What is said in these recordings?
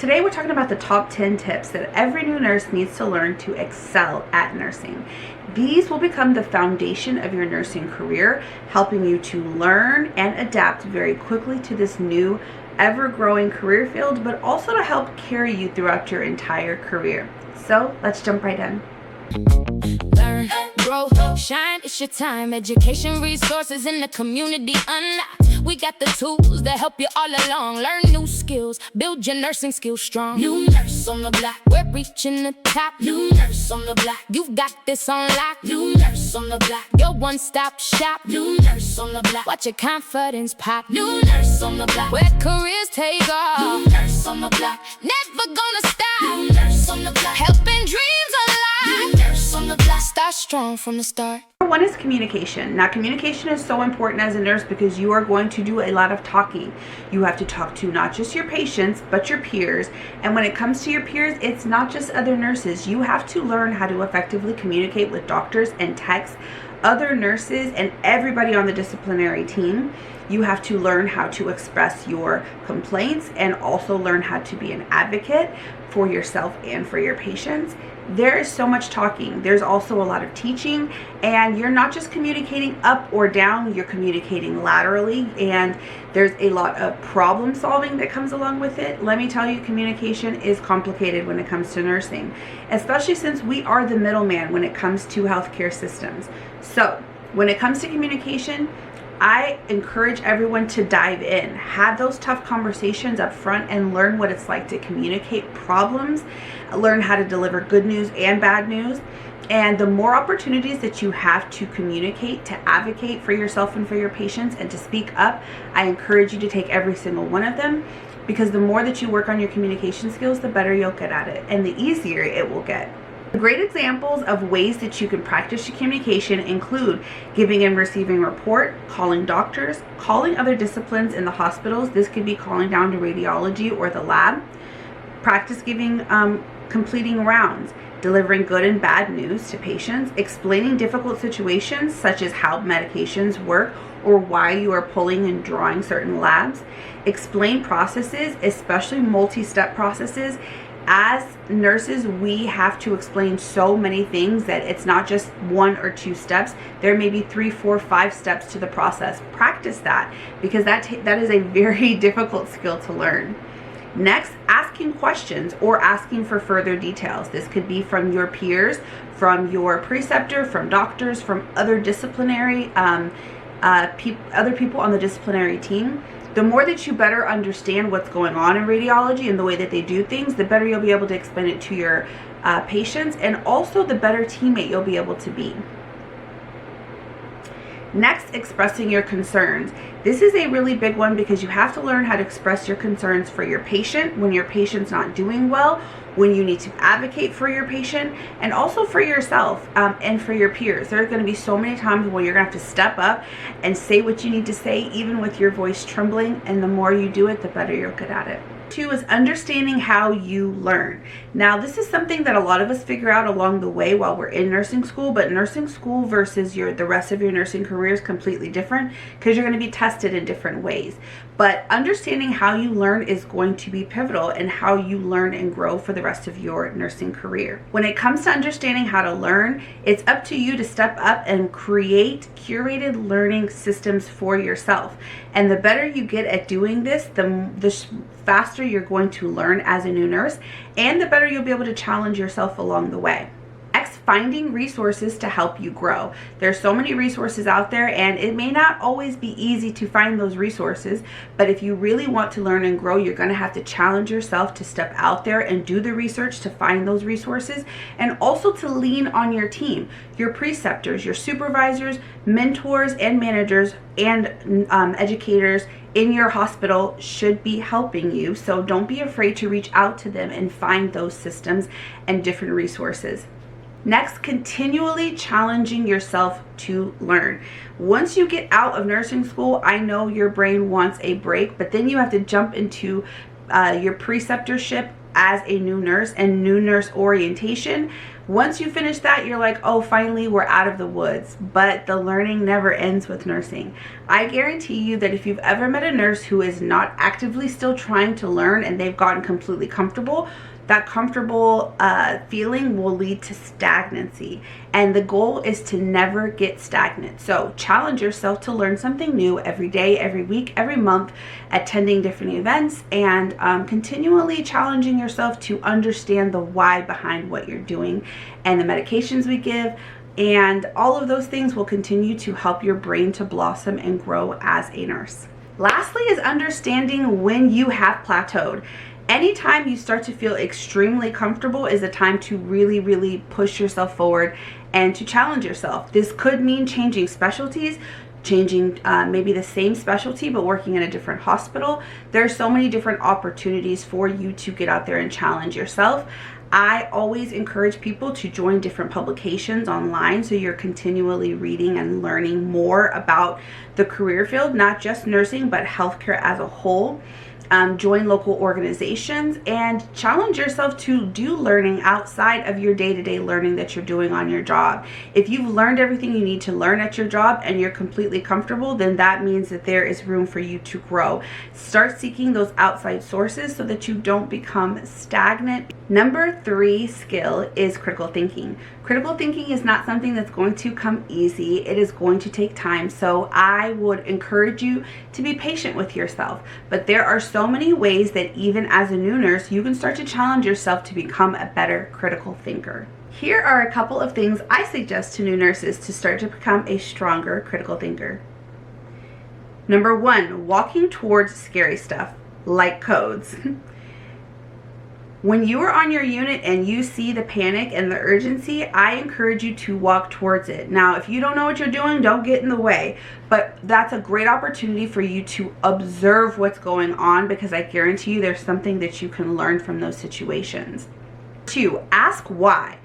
Today we're talking about the top 10 tips that every new nurse needs to learn to excel at nursing. These will become the foundation of your nursing career, helping you to learn and adapt very quickly to this new, ever-growing career field, but also to help carry you throughout your entire career. So let's jump right in. Learn, grow, shine, it's your time. Education resources in the community unlocked. We got the tools that help you all along. Learn new skills, build your nursing skills strong. New nurse on the block, we're reaching the top. New nurse on the block, you've got this on lock. New nurse on the block, your one-stop shop. New nurse on the block, watch your confidence pop. New nurse on the block, where careers take off. New nurse on the block, never gonna stop. New nurse on the block, helping dreams alive. New nurse on the block, start strong from the start. Number one is communication. Now, communication is so important as a nurse because you are going to do a lot of talking. You have to talk to not just your patients, but your peers. And when it comes to your peers, it's not just other nurses. You have to learn how to effectively communicate with doctors and techs, other nurses, and everybody on the disciplinary team. You have to learn how to express your complaints and also learn how to be an advocate for yourself and for your patients. There is so much talking. There's also a lot of teaching, and you're not just communicating up or down, you're communicating laterally, and there's a lot of problem solving that comes along with it. Let me tell you, communication is complicated when it comes to nursing, especially since we are the middleman when it comes to healthcare systems. So when it comes to communication, I encourage everyone to dive in, have those tough conversations up front, and learn what it's like to communicate problems, learn how to deliver good news and bad news. And the more opportunities that you have to communicate, to advocate for yourself and for your patients, and to speak up, I encourage you to take every single one of them, because the more that you work on your communication skills, the better you'll get at it and the easier it will get. Great examples of ways that you can practice your communication include giving and receiving report, calling doctors, calling other disciplines in the hospitals. This could be calling down to radiology or the lab. Practice completing rounds, delivering good and bad news to patients, explaining difficult situations such as how medications work or why you are pulling and drawing certain labs. Explain processes, especially multi-step processes. As nurses, we have to explain so many things that it's not just 1 or 2 steps. There may be 3, 4, 5 steps to the process. Practice that, because that is a very difficult skill to learn. Next, asking questions or asking for further details. This could be from your peers, from your preceptor, from doctors, from other disciplinary other people on the disciplinary team. The more that you better understand what's going on in radiology and the way that they do things, the better you'll be able to explain it to your patients, and also the better teammate you'll be able to be. Next, expressing your concerns. This is a really big one because you have to learn how to express your concerns for your patient when your patient's not doing well, when you need to advocate for your patient, and also for yourself and for your peers. There are going to be so many times where you're going to have to step up and say what you need to say, even with your voice trembling, and the more you do it, the better you're good at it. 2 is understanding how you learn. Now, this is something that a lot of us figure out along the way while we're in nursing school, but nursing school versus the rest of your nursing career is completely different because you're going to be tested in different ways. But understanding how you learn is going to be pivotal in how you learn and grow for the rest of your nursing career. When it comes to understanding how to learn, it's up to you to step up and create curated learning systems for yourself. And the better you get at doing this, the faster you're going to learn as a new nurse, and the better you'll be able to challenge yourself along the way. Next, finding resources to help you grow. There's so many resources out there, and it may not always be easy to find those resources, but if you really want to learn and grow, you're going to have to challenge yourself to step out there and do the research to find those resources, and also to lean on your team, your preceptors, your supervisors, mentors, and managers, and educators in your hospital should be helping you. So don't be afraid to reach out to them and find those systems and different resources. Next, continually challenging yourself to learn. Once you get out of nursing school, I know your brain wants a break, but then you have to jump into your preceptorship as a new nurse and new nurse orientation. Once you finish that, you're like, oh, finally we're out of the woods. But the learning never ends with nursing. I guarantee you that if you've ever met a nurse who is not actively still trying to learn and they've gotten completely comfortable, that comfortable feeling will lead to stagnancy, and the goal is to never get stagnant. So challenge yourself to learn something new every day, every week, every month, attending different events, and continually challenging yourself to understand the why behind what you're doing and the medications we give. And all of those things will continue to help your brain to blossom and grow as a nurse. Lastly is understanding when you have plateaued. Anytime you start to feel extremely comfortable is a time to really push yourself forward and to challenge yourself. This could mean changing specialties, changing maybe the same specialty but working in a different hospital. There are so many different opportunities for you to get out there and challenge yourself. I always encourage people to join different publications online so you're continually reading and learning more about the career field, not just nursing but healthcare as a whole. Join local organizations and challenge yourself to do learning outside of your day-to-day learning that you're doing on your job. If you've learned everything you need to learn at your job and you're completely comfortable, then that means that there is room for you to grow. Start seeking those outside sources so that you don't become stagnant. Number 3 skill is critical thinking. Critical thinking is not something that's going to come easy. It is going to take time. So I would encourage you to be patient with yourself. But there are so many ways that even as a new nurse, you can start to challenge yourself to become a better critical thinker. Here are a couple of things I suggest to new nurses to start to become a stronger critical thinker. Number 1, walking towards scary stuff like codes. When you are on your unit and you see the panic and the urgency, I encourage you to walk towards it. Now, if you don't know what you're doing, don't get in the way, but that's a great opportunity for you to observe what's going on, because I guarantee you there's something that you can learn from those situations. 2, ask why.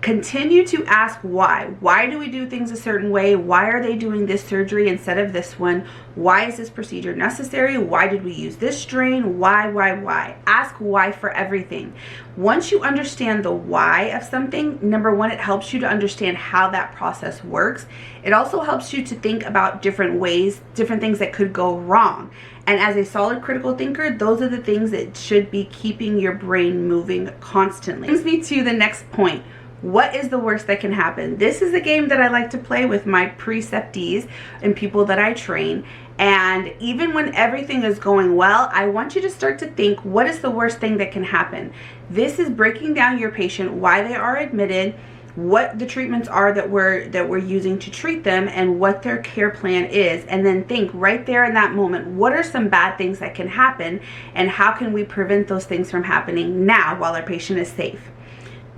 Continue to ask why. Why do we do things a certain way? Why are they doing this surgery instead of this one? Why is this procedure necessary? Why did we use this strain? Why? Ask why for everything. Once you understand the why of something, number 1, it helps you to understand how that process works. It also helps you to think about different ways, different things that could go wrong. And as a solid critical thinker, those are the things that should be keeping your brain moving constantly. Brings me to the next point. What is the worst that can happen? This is a game that I like to play with my preceptees and people that I train. And even when everything is going well, I want you to start to think, what is the worst thing that can happen? This is breaking down your patient, why they are admitted, what the treatments are that we're using to treat them, and what their care plan is. And then think right there in that moment, what are some bad things that can happen and how can we prevent those things from happening now while our patient is safe?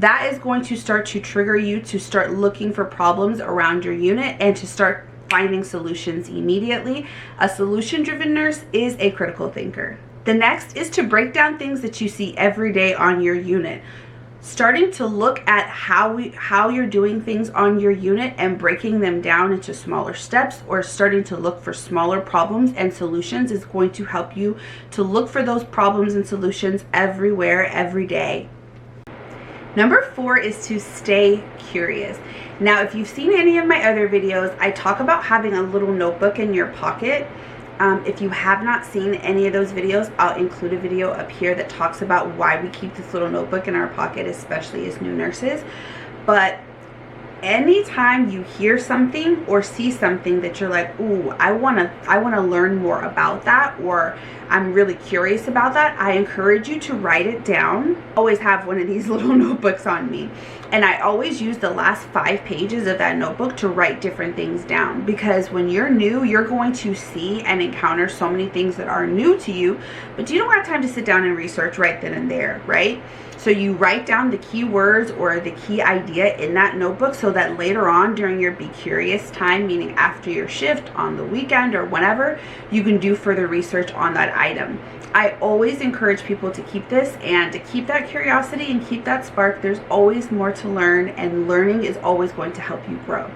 That is going to start to trigger you to start looking for problems around your unit and to start finding solutions immediately. A solution-driven nurse is a critical thinker. The next is to break down things that you see every day on your unit. Starting to look at how you're doing things on your unit and breaking them down into smaller steps, or starting to look for smaller problems and solutions, is going to help you to look for those problems and solutions everywhere, every day. Number 4 is to stay curious. Now, if you've seen any of my other videos, I talk about having a little notebook in your pocket. If you have not seen any of those videos, I'll include a video up here that talks about why we keep this little notebook in our pocket, especially as new nurses. But anytime you hear something or see something that you're like, ooh, I wanna learn more about that, or I'm really curious about that, I encourage you to write it down. I always have one of these little notebooks on me, and I always use the last 5 pages of that notebook to write different things down, because when you're new, you're going to see and encounter so many things that are new to you, but you don't have time to sit down and research right then and there, right? So you write down the key words or the key idea in that notebook so that later on during your be curious time, meaning after your shift, on the weekend, or whenever, you can do further research on that item. I always encourage people to keep this and to keep that curiosity and keep that spark. There's always more to learn, and learning is always going to help you grow.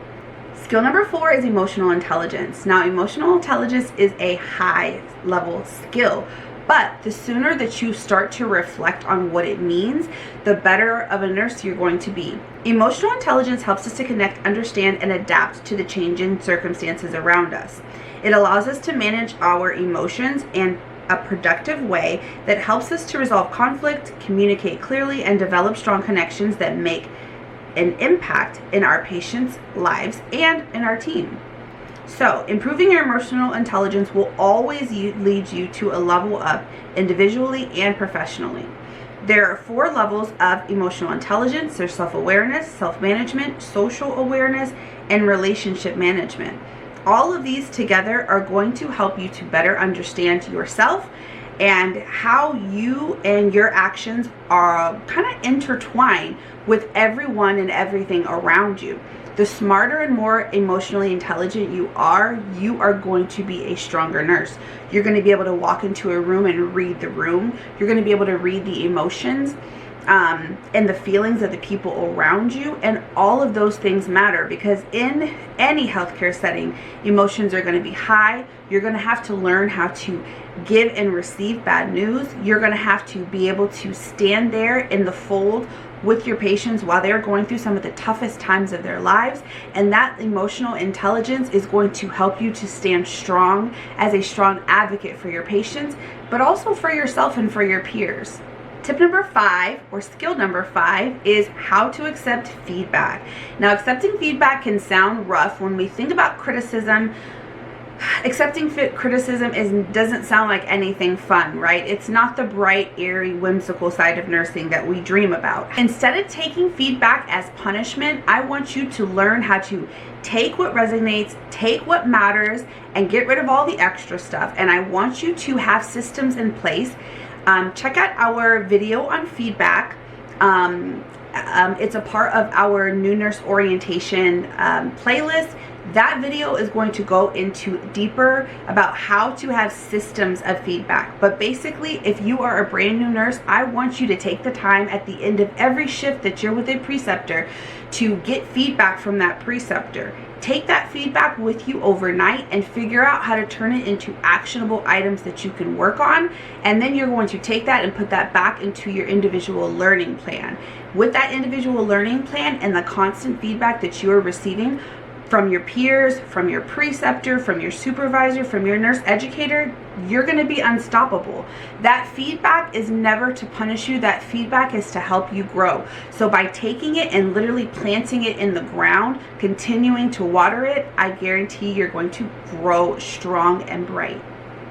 Skill number 4 is emotional intelligence. Now, emotional intelligence is a high level skill, But the sooner that you start to reflect on what it means, the better of a nurse you're going to be. Emotional intelligence helps us to connect, understand, and adapt to the changing circumstances around us. It allows us to manage our emotions in a productive way that helps us to resolve conflict, communicate clearly, and develop strong connections that make an impact in our patients' lives and in our team. So, improving your emotional intelligence will always lead you to a level up individually and professionally. There are 4 levels of emotional intelligence. There's self-awareness, self-management, social awareness, and relationship management. All of these together are going to help you to better understand yourself and how you and your actions are kind of intertwined with everyone and everything around you. The smarter and more emotionally intelligent you are going to be a stronger nurse. You're going to be able to walk into a room and read the room. You're going to be able to read the emotions and the feelings of the people around you, and all of those things matter, because in any healthcare setting, emotions are going to be high. You're going to have to learn how to give and receive bad news. You're going to have to be able to stand there in the fold with your patients while they're going through some of the toughest times of their lives, and that emotional intelligence is going to help you to stand strong as a strong advocate for your patients, but also for yourself and for your peers. Tip number 5, or skill number 5, is how to accept feedback. Now, accepting feedback can sound rough. When we think about criticism, accepting criticism doesn't sound like anything fun, right? It's not the bright, airy, whimsical side of nursing that we dream about. Instead of taking feedback as punishment, I want you to learn how to take what resonates, take what matters, and get rid of all the extra stuff. And I want you to have systems in place. Check out our video on feedback. It's a part of our new nurse orientation playlist. That video is going to go into deeper about how to have systems of feedback. But basically, if you are a brand new nurse, I want you to take the time at the end of every shift that you're with a preceptor to get feedback from that preceptor. Take that feedback with you overnight and figure out how to turn it into actionable items that you can work on. And then you're going to take that and put that back into your individual learning plan. With that individual learning plan and the constant feedback that you are receiving from your peers, from your preceptor, from your supervisor, from your nurse educator, you're going to be unstoppable. That feedback is never to punish you. That feedback is to help you grow. So by taking it and literally planting it in the ground, continuing to water it, I guarantee you're going to grow strong and bright.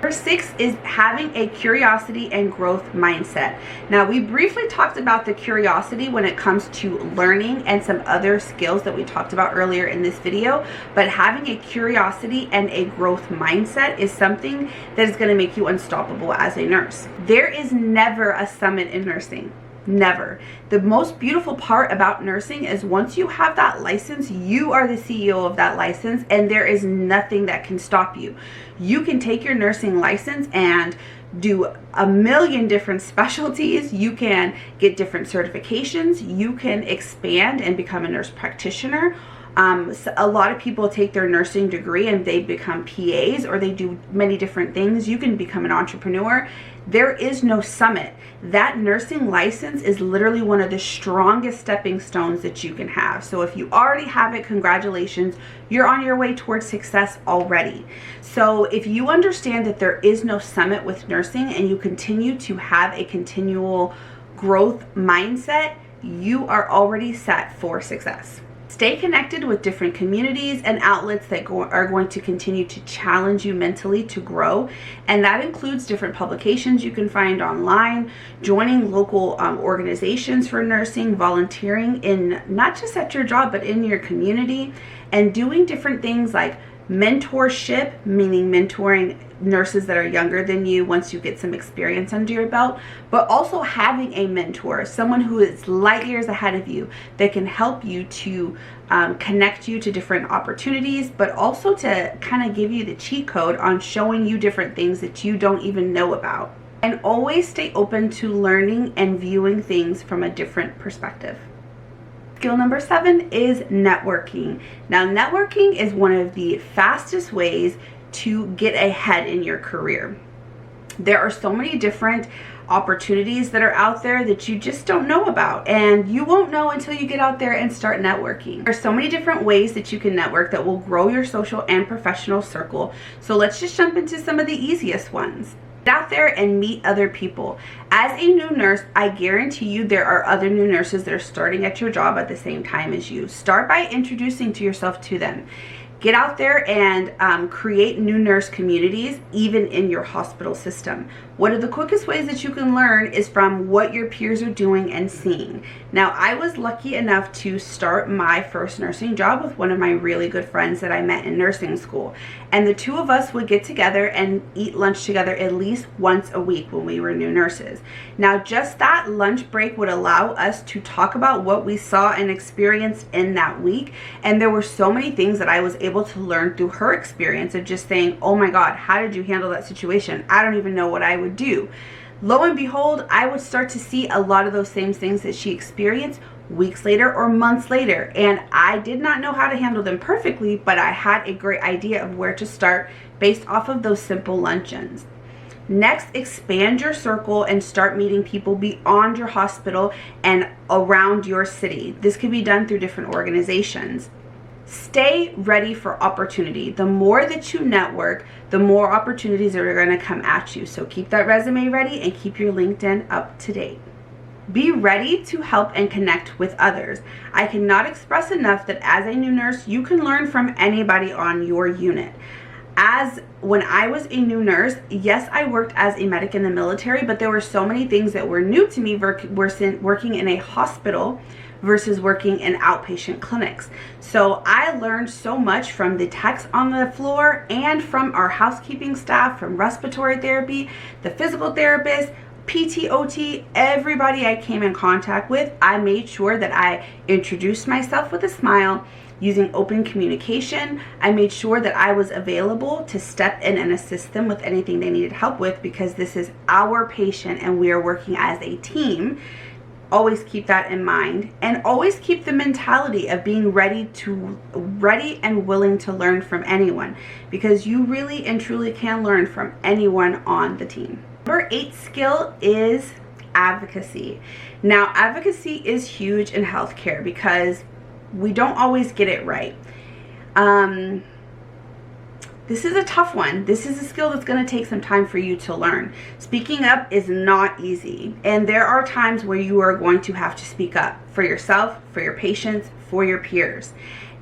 Number 6 is having a curiosity and growth mindset. Now, we briefly talked about the curiosity when it comes to learning and some other skills that we talked about earlier in this video, but having a curiosity and a growth mindset is something that is going to make you unstoppable as a nurse. There is never a summit in nursing. Never. The most beautiful part about nursing is once you have that license, you are the CEO of that license, and there is nothing that can stop you. You can take your nursing license and do a million different specialties. You can get different certifications. You can expand and become a nurse practitioner. So a lot of people take their nursing degree and they become PAs, or they do many different things. You can become an entrepreneur. There is no summit. That nursing license is literally one of the strongest stepping stones that you can have. So if you already have it, congratulations. You're on your way towards success already. So if you understand that there is no summit with nursing and you continue to have a continual growth mindset, you are already set for success. Stay connected with different communities and outlets that are going to continue to challenge you mentally to grow. And that includes different publications you can find online, joining local organizations for nursing, volunteering in not just at your job, but in your community, and doing different things like mentorship, meaning mentoring nurses that are younger than you once you get some experience under your belt, but also having a mentor, someone who is light years ahead of you that can help you to connect you to different opportunities, but also to kind of give you the cheat code on showing you different things that you don't even know about. And always stay open to learning and viewing things from a different perspective. Skill number 7 is networking. Now, networking is one of the fastest ways to get ahead in your career. There are so many different opportunities that are out there that you just don't know about, and you won't know until you get out there and start networking. There's so many different ways that you can network that will grow your social and professional circle. So let's just jump into some of the easiest ones. Get out there and meet other people. As a new nurse, I guarantee you there are other new nurses that are starting at your job at the same time as you. Start by introducing yourself to them. Get out there and create new nurse communities, even in your hospital system. One of the quickest ways that you can learn is from what your peers are doing and seeing. Now, I was lucky enough to start my first nursing job with one of my really good friends that I met in nursing school. And the two of us would get together and eat lunch together at least once a week when we were new nurses. Now, just that lunch break would allow us to talk about what we saw and experienced in that week. And there were so many things that I was able to learn through her experience of just saying, oh my God, how did you handle that situation? I don't even know what I would do. Lo and behold, I would start to see a lot of those same things that she experienced weeks later or months later. And I did not know how to handle them perfectly, but I had a great idea of where to start based off of those simple luncheons. Next, expand your circle and start meeting people beyond your hospital and around your city. This can be done through different organizations. Stay ready for opportunity. The more that you network, the more opportunities are going to come at you. So keep that resume ready and keep your LinkedIn up to date. Be ready to help and connect with others. I cannot express enough that as a new nurse, you can learn from anybody on your unit. When I was a new nurse, yes, I worked as a medic in the military, but there were so many things that were new to me working in a hospital versus working in outpatient clinics. So I learned so much from the techs on the floor and from our housekeeping staff, from respiratory therapy, the physical therapist, PT, OT, everybody I came in contact with. I made sure that I introduced myself with a smile using open communication. I made sure that I was available to step in and assist them with anything they needed help with, because this is our patient and we are working as a team. Always keep that in mind, and always keep the mentality of being ready and willing to learn from anyone, because you really and truly can learn from anyone on the team. Number 8 skill is advocacy. Now, advocacy is huge in healthcare because we don't always get it right. This is a tough one. This is a skill that's going to take some time for you to learn. Speaking up is not easy, and there are times where you are going to have to speak up for yourself, for your patients, for your peers.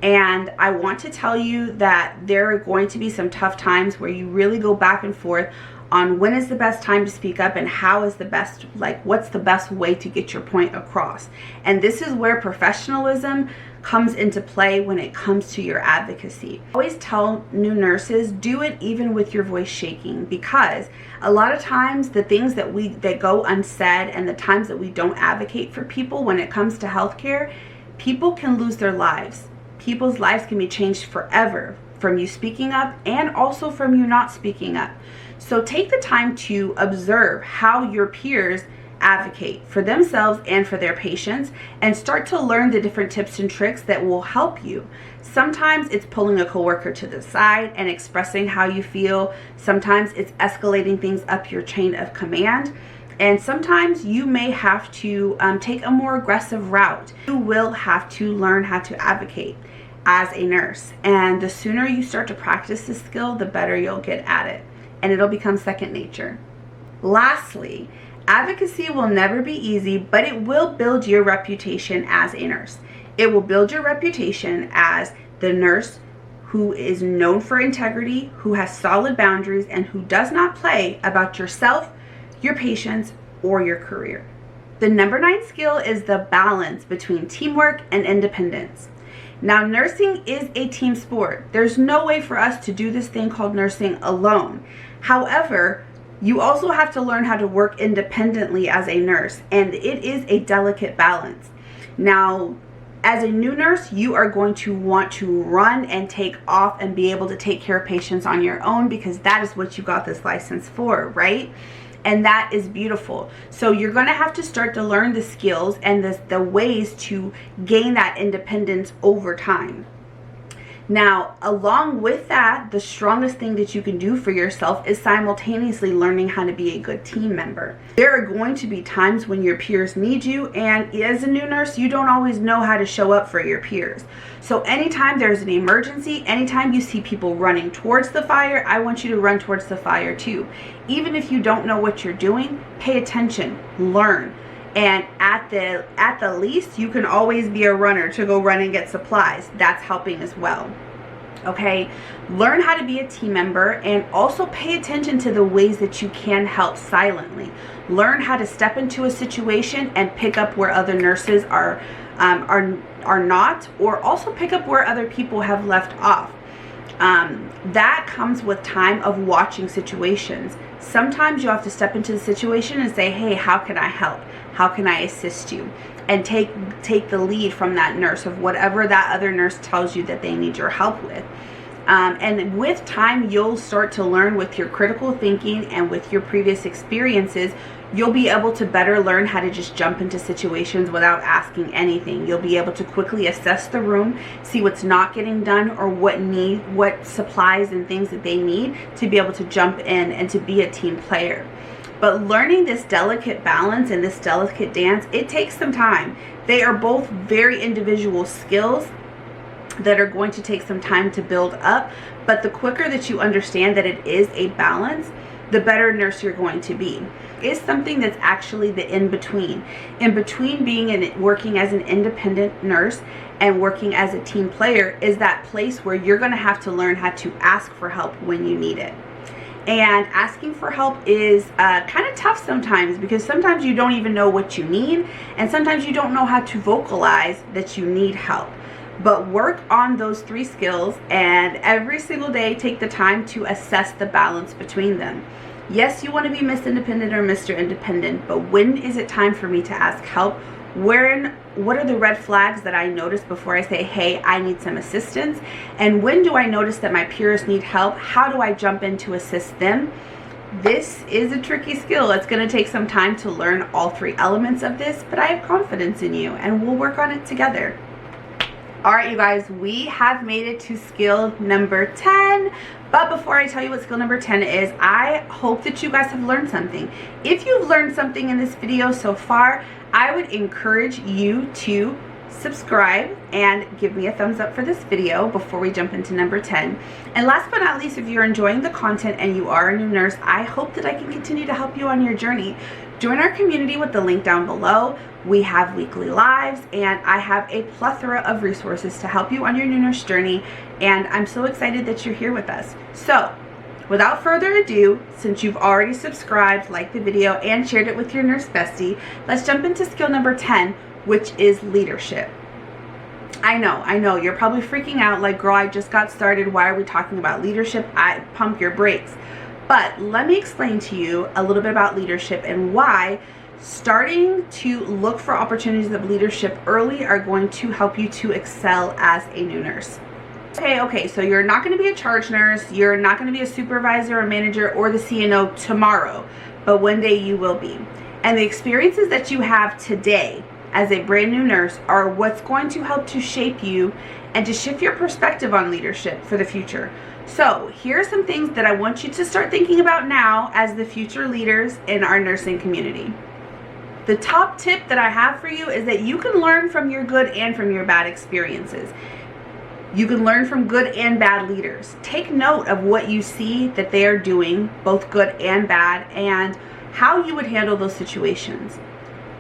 And I want to tell you that there are going to be some tough times where you really go back and forth on when is the best time to speak up and how is the best, what's the best way to get your point across. And this is where professionalism comes into play when it comes to your advocacy. I always tell new nurses, do it even with your voice shaking, because a lot of times the things that go unsaid and the times that we don't advocate for people when it comes to healthcare, people can lose their lives. People's lives can be changed forever from you speaking up and also from you not speaking up. So take the time to observe how your peers advocate for themselves and for their patients, and start to learn the different tips and tricks that will help you. Sometimes it's pulling a coworker to the side and expressing how you feel. Sometimes it's escalating things up your chain of command. And sometimes you may have to take a more aggressive route. You will have to learn how to advocate as a nurse. And the sooner you start to practice this skill, the better you'll get at it. And it'll become second nature. Lastly, advocacy will never be easy, but it will build your reputation as a nurse. It will build your reputation as the nurse who is known for integrity, who has solid boundaries, and who does not play about yourself, your patients, or your career. The number 9 skill is the balance between teamwork and independence. Now, nursing is a team sport. There's no way for us to do this thing called nursing alone. However, you also have to learn how to work independently as a nurse, and it is a delicate balance. Now, as a new nurse, you are going to want to run and take off and be able to take care of patients on your own, because that is what you got this license for, right? And that is beautiful. So you're going to have to start to learn the skills and the ways to gain that independence over time. Now, along with that, the strongest thing that you can do for yourself is simultaneously learning how to be a good team member. There are going to be times when your peers need you, and as a new nurse, you don't always know how to show up for your peers. So anytime there's an emergency, anytime you see people running towards the fire, I want you to run towards the fire too. Even if you don't know what you're doing, pay attention, learn. And at the least, you can always be a runner to go run and get supplies. That's helping as well. Okay, learn how to be a team member, and also pay attention to the ways that you can help silently. Learn how to step into a situation and pick up where other nurses are not, or also pick up where other people have left off. That comes with time of watching situations. Sometimes you have to step into the situation and say, hey, how can I help? How can I assist you? And take the lead from that nurse of whatever that other nurse tells you that they need your help with. And with time, you'll start to learn with your critical thinking and with your previous experiences, you'll be able to better learn how to just jump into situations without asking anything. You'll be able to quickly assess the room, see what's not getting done, or what supplies and things that they need to be able to jump in and to be a team player. But learning this delicate balance and this delicate dance, it takes some time. They are both very individual skills that are going to take some time to build up. But the quicker that you understand that it is a balance, the better nurse you're going to be. It's something that's actually the in-between. In between being working as an independent nurse and working as a team player is that place where you're going to have to learn how to ask for help when you need it. And asking for help is kind of tough sometimes, because sometimes you don't even know what you need, and sometimes you don't know how to vocalize that you need help. But work on those 3 skills, and every single day take the time to assess the balance between them. Yes, you want to be Miss Independent or Mr. Independent, but when is it time for me to ask help? What are the red flags that I notice before I say, hey, I need some assistance? And when do I notice that my peers need help? How do I jump in to assist them? This is a tricky skill. It's going to take some time to learn all 3 elements of this, but I have confidence in you, and we'll work on it together. All right, you guys, we have made it to skill number 10. But before I tell you what skill number 10 is, I hope that you guys have learned something. If you've learned something in this video so far, I would encourage you to subscribe and give me a thumbs up for this video before we jump into number 10. And last but not least, if you're enjoying the content and you are a new nurse, I hope that I can continue to help you on your journey. Join our community with the link down below. We have weekly lives, and I have a plethora of resources to help you on your new nurse journey, and I'm so excited that you're here with us. So without further ado, since you've already subscribed, liked the video, and shared it with your nurse bestie, let's jump into skill number 10, which is leadership. I know, you're probably freaking out like, girl, I just got started. Why are we talking about leadership? I pump your brakes. But let me explain to you a little bit about leadership and why starting to look for opportunities of leadership early are going to help you to excel as a new nurse. Okay, so you're not going to be a charge nurse, you're not going to be a supervisor or manager or the CNO tomorrow, but one day you will be. And the experiences that you have today as a brand new nurse are what's going to help to shape you and to shift your perspective on leadership for the future. So here are some things that I want you to start thinking about now as the future leaders in our nursing community. The top tip that I have for you is that you can learn from your good and from your bad experiences. You can learn from good and bad leaders. Take note of what you see that they are doing, both good and bad, and how you would handle those situations.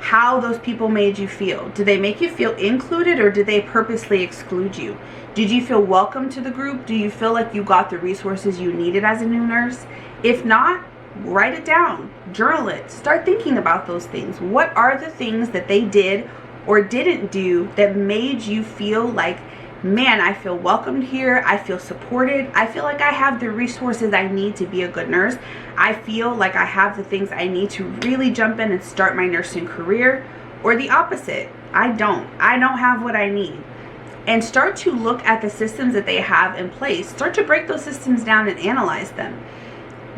How those people made you feel. Did they make you feel included, or did they purposely exclude you? Did you feel welcome to the group? Do you feel like you got the resources you needed as a new nurse? If not, write it down, journal it, start thinking about those things. What are the things that they did or didn't do that made you feel like, man, I feel welcomed here, I feel supported, I feel like I have the resources I need to be a good nurse, I feel like I have the things I need to really jump in and start my nursing career? Or the opposite, I don't have what I need. And start to look at the systems that they have in place. Start to break those systems down and analyze them.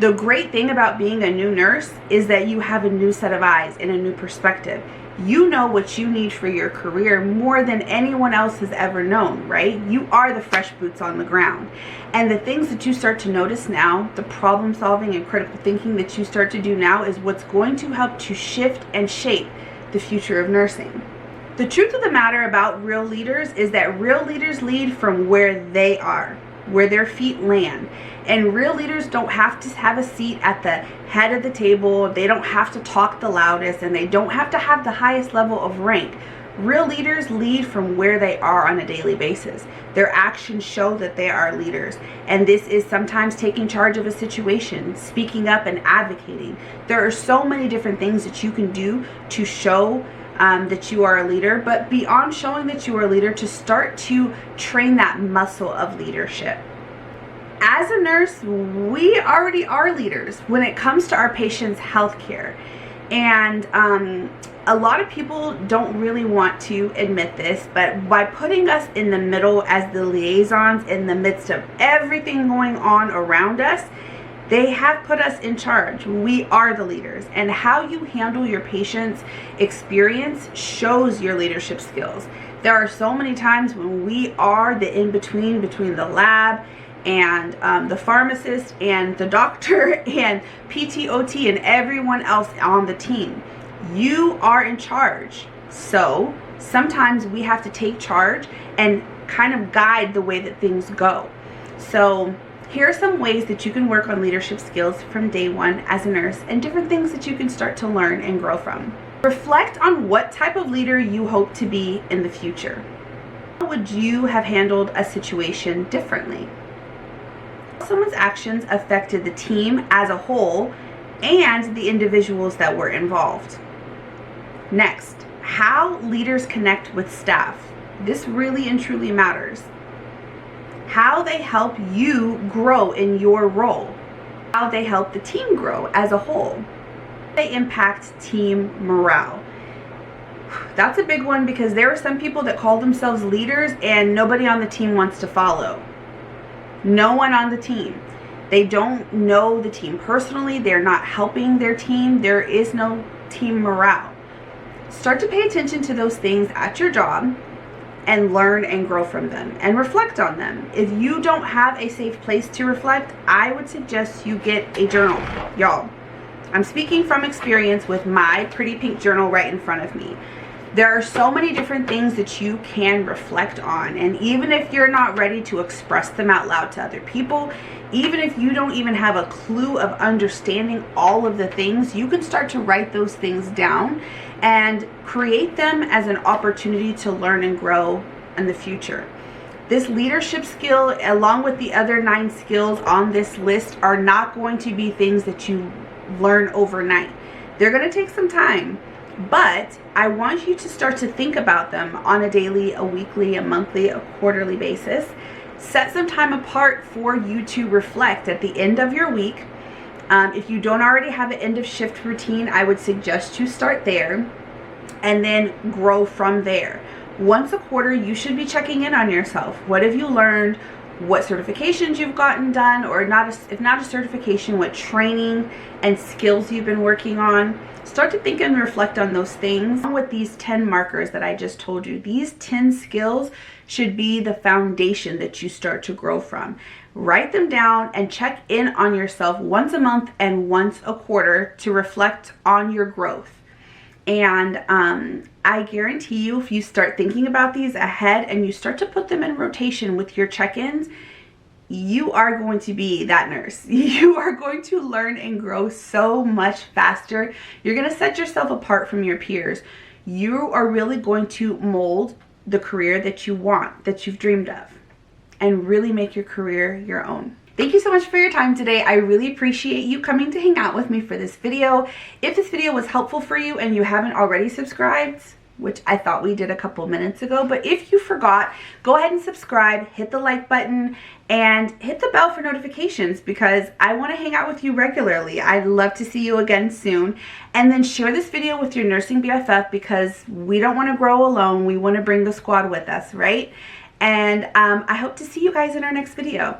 The great thing about being a new nurse is that you have a new set of eyes and a new perspective. You know what you need for your career more than anyone else has ever known, right? You are the fresh boots on the ground. And the things that you start to notice now, the problem solving and critical thinking that you start to do now, is what's going to help to shift and shape the future of nursing. The truth of the matter about real leaders is that real leaders lead from where they are, where their feet land. And real leaders don't have to have a seat at the head of the table. They don't have to talk the loudest, and they don't have to have the highest level of rank. Real leaders lead from where they are on a daily basis. Their actions show that they are leaders. And this is sometimes taking charge of a situation, speaking up and advocating. There are so many different things that you can do to show that you are a leader, but beyond showing that you are a leader, to start to train that muscle of leadership. As a nurse, we already are leaders when it comes to our patients' health care. And a lot of people don't really want to admit this, but by putting us in the middle as the liaisons in the midst of everything going on around us, they have put us in charge. We are the leaders, and how you handle your patient's experience shows your leadership skills. There are so many times when we are the in-between between the lab and the pharmacist and the doctor and PTOT and everyone else on the team. You are in charge. So sometimes we have to take charge and kind of guide the way that things go. So here are some ways that you can work on leadership skills from day one as a nurse, and different things that you can start to learn and grow from. Reflect on what type of leader you hope to be in the future. How would you have handled a situation differently? Someone's actions affected the team as a whole and the individuals that were involved. Next, how leaders connect with staff. This really and truly matters. How they help you grow in your role. How they help the team grow as a whole. They impact team morale. That's a big one, because there are some people that call themselves leaders and nobody on the team wants to follow. No one on the team. They don't know the team personally. They're not helping their team. There is no team morale. Start to pay attention to those things at your job and learn and grow from them and reflect on them. If you don't have a safe place to reflect, I would suggest you get a journal. Y'all, I'm speaking from experience with my pretty pink journal right in front of me. There are so many different things that you can reflect on, and even if you're not ready to express them out loud to other people, even if you don't even have a clue of understanding all of the things, you can start to write those things down and create them as an opportunity to learn and grow in the future. This leadership skill, along with the other 9 skills on this list, are not going to be things that you learn overnight. They're going to take some time. But I want you to start to think about them on a daily, a weekly, a monthly, a quarterly basis. Set some time apart for you to reflect at the end of your week. If you don't already have an end of shift routine, I would suggest you start there and then grow from there. Once a quarter, you should be checking in on yourself. What have you learned? What certifications you've gotten done, or if not a certification, what training and skills you've been working on. Start to think and reflect on those things. Along with these 10 markers that I just told you, these 10 skills should be the foundation that you start to grow from. Write them down and check in on yourself once a month and once a quarter to reflect on your growth. And I guarantee you, if you start thinking about these ahead and you start to put them in rotation with your check-ins, you are going to be that nurse. You are going to learn and grow so much faster. You're going to set yourself apart from your peers. You are really going to mold the career that you want, that you've dreamed of, and really make your career your own. Thank you so much for your time today. I really appreciate you coming to hang out with me for this video. If this video was helpful for you and you haven't already subscribed, which I thought we did a couple minutes ago, but if you forgot, go ahead and subscribe, hit the like button, and hit the bell for notifications, because I want to hang out with you regularly. I'd love to see you again soon. And then share this video with your nursing BFF, because we don't want to grow alone. We want to bring the squad with us, right? And I hope to see you guys in our next video.